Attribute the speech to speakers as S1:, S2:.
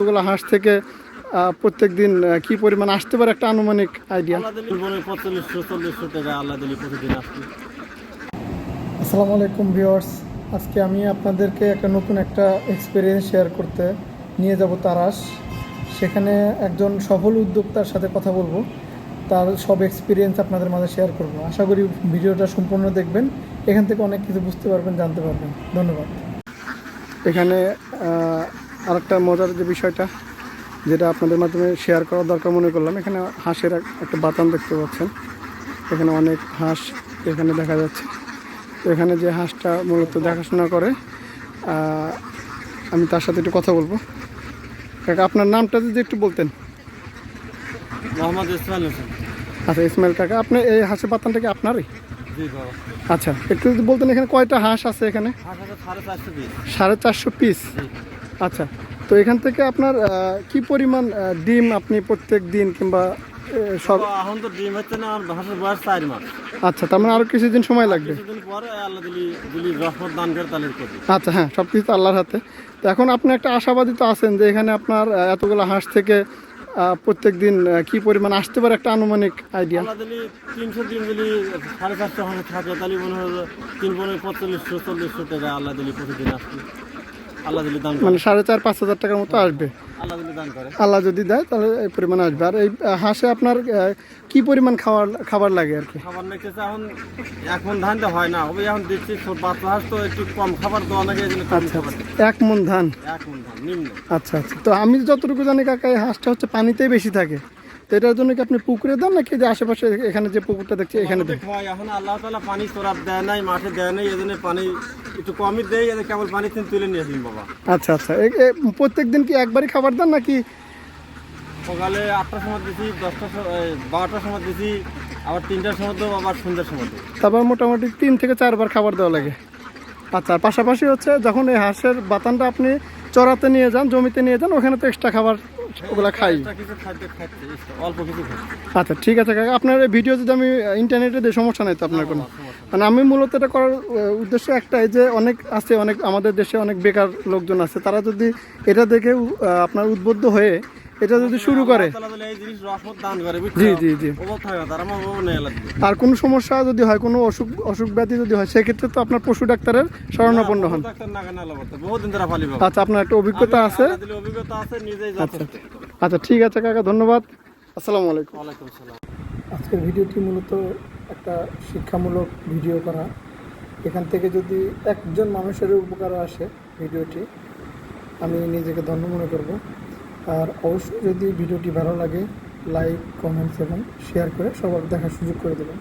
S1: এতগুলো হাঁস থেকে প্রত্যেক দিন কি পরিমাণ আসতে পারে একটা আনুমানিক আইডিয়া? আসসালামু আলাইকুম ভিউয়ার্স, আজকে আমি আপনাদেরকে একটা নতুন এক্সপিরিয়েন্স শেয়ার করতে নিয়ে যাব তারাস। সেখানে একজন সফল উদ্যোক্তার সাথে কথা বলবো, তার সব এক্সপিরিয়েন্স আপনাদের মাঝে শেয়ার করব। আশা করি ভিডিওটা সম্পূর্ণ দেখবেন, এখান থেকে অনেক কিছু বুঝতে পারবেন, জানতে পারবেন। ধন্যবাদ। এখানে আরেকটা মজার যে বিষয়টা যেটা আপনাদের মাধ্যমে শেয়ার করার দরকার মনে করলাম, এখানে হাঁসের একটা বাতান দেখতে পাচ্ছেন। এখানে অনেক হাঁস এখানে দেখা যাচ্ছে। তো এখানে যে হাঁসটা মূলত দেখাশোনা করে, আমি তার সাথে একটু কথা বলবো। কাকা, আপনার নামটা যদি একটু বলতেন।
S2: মোহাম্মদ ইসমাইল হোসেন।
S1: আচ্ছা ইসমাইল কাকা, আপনি এই হাঁসের বাতানটা কি আপনারই? আচ্ছা, একটু যদি বলতেন এখানে কয়টা হাঁস আছে? এখানে 450 পিস। আচ্ছা, তো এখান থেকে আপনার কি পরিমাণ ডিম আপনি প্রত্যেক দিন কিংবা সব?
S2: এখন তো ডিম হচ্ছে না, আমার হাঁসের বয়স 4 মাস।
S1: আচ্ছা, তার মানে আরো কিছুদিন সময় লাগবে।
S2: কিছুদিন পরে আল্লাহ যদি রহমত দান করে তাহলে করবে।
S1: আচ্ছা, হ্যাঁ, সব কিছু তো আল্লাহর হাতে। তো এখন আপনি একটা আশাবাদী তো আছেন যে এখানে আপনার এতগুলো হাঁস থেকে প্রত্যেক দিন কি পরিমাণ আসতে পারে একটা আনুমানিক আইডিয়া?
S2: আল্লাহ দিলি 300 দিন যদি 450 হাঁস থাকে তাহলে মনে হলো 4500-4000 টাকা আল্লাহ দিলি প্রতিদিন আসবে। আল্লাহ দিলি দান
S1: মানে 4500-5000 টাকার মতো আসবে
S2: আল্লাহ দিলি দান করে।
S1: আল্লাহ যদি দেয় তাহলে এই পরিমাণ আসবে। আর এই হাঁসে আপনার কি পরিমাণ খাবার লাগে আর কি?
S2: খাবার নিতেছে এখন ধান তো হয় না, ওই এখন দিচ্ছি বাচ্চা হাঁস তো একটু কম খাবার দেওয়া লাগে।
S1: আচ্ছা, 1 মণ ধান।
S2: 1 মণ ধান নিম্ন।
S1: আচ্ছা আচ্ছা, তো আমি যতটুকু জানি কাকা, এই হাঁসটা হচ্ছে পানিতেই বেশি থাকে। তো এটার জন্য কি আপনি পুকুরে দেন নাকি যে আশেপাশে এখানে যে পুকুরটা দেখছি এখানে দেন?
S2: এখন আল্লাহ তাআলা পানি তোরাপ দেয় নাই, মাঠে দেয় নাই, এজন্য পানি একটু কমই দেয়। কেবল পানি তুলে নিয়ে আসেন বাবা।
S1: আচ্ছা আচ্ছা, প্রত্যেক দিন কি একবারই খাবার দেন নাকি?
S2: সকালে 8টার সময় দিছি, 12টার সময় দিছি, আবার 3টার সময় দেবো, আবার সন্ধ্যার সময় দেবো।
S1: তারপর মোটামুটি 3 থেকে 4 বার খাবার দেওয়া লাগে। আচ্ছা, আর পাশাপাশি হচ্ছে যখন এই হাঁসের বাতানটা আপনি চড়াতে নিয়ে যান, জমিতে নিয়ে যান, ওখানে তো এক্সট্রা খাবার ওগুলা খাই।
S2: অল্প কিছু খাই।
S1: আচ্ছা, ঠিক আছে কাকা, আপনার এই ভিডিও যদি আমি ইন্টারনেটে দিই সমস্যা নাই তো আপনার কোনো? মানে আমি মূলত এটা করার উদ্দেশ্য একটাই, যে অনেক আমাদের দেশে অনেক বেকার লোকজন আছে, তারা যদি এটা দেখে আপনার উদ্বুদ্ধ হয়ে এটা যদি শুরু করে। জি জি জি। আর কোনো সমস্যা যদি হয়, কোনো অসুখ ব্যাধি যদি হয়, সেক্ষেত্রে তো আপনার পশু ডাক্তারের শরণাপন্ন হন। আচ্ছা, আপনার একটা অভিজ্ঞতা আছে? আচ্ছা আচ্ছা, ঠিক আছে কাকা, ধন্যবাদ। আসসালামু আলাইকুম। আজকের ভিডিওটি মূলত একটা শিক্ষামূলক ভিডিও করা। এখান থেকে যদি একজন মানুষের উপকার আসে ভিডিওটি, আমি নিজেকে ধন্য মনে করব। আর অবশ্যই যদি ভিডিওটি ভালো লাগে, লাইক, কমেন্টস এবং শেয়ার করে সবার দেখার সুযোগ করে দেবেন।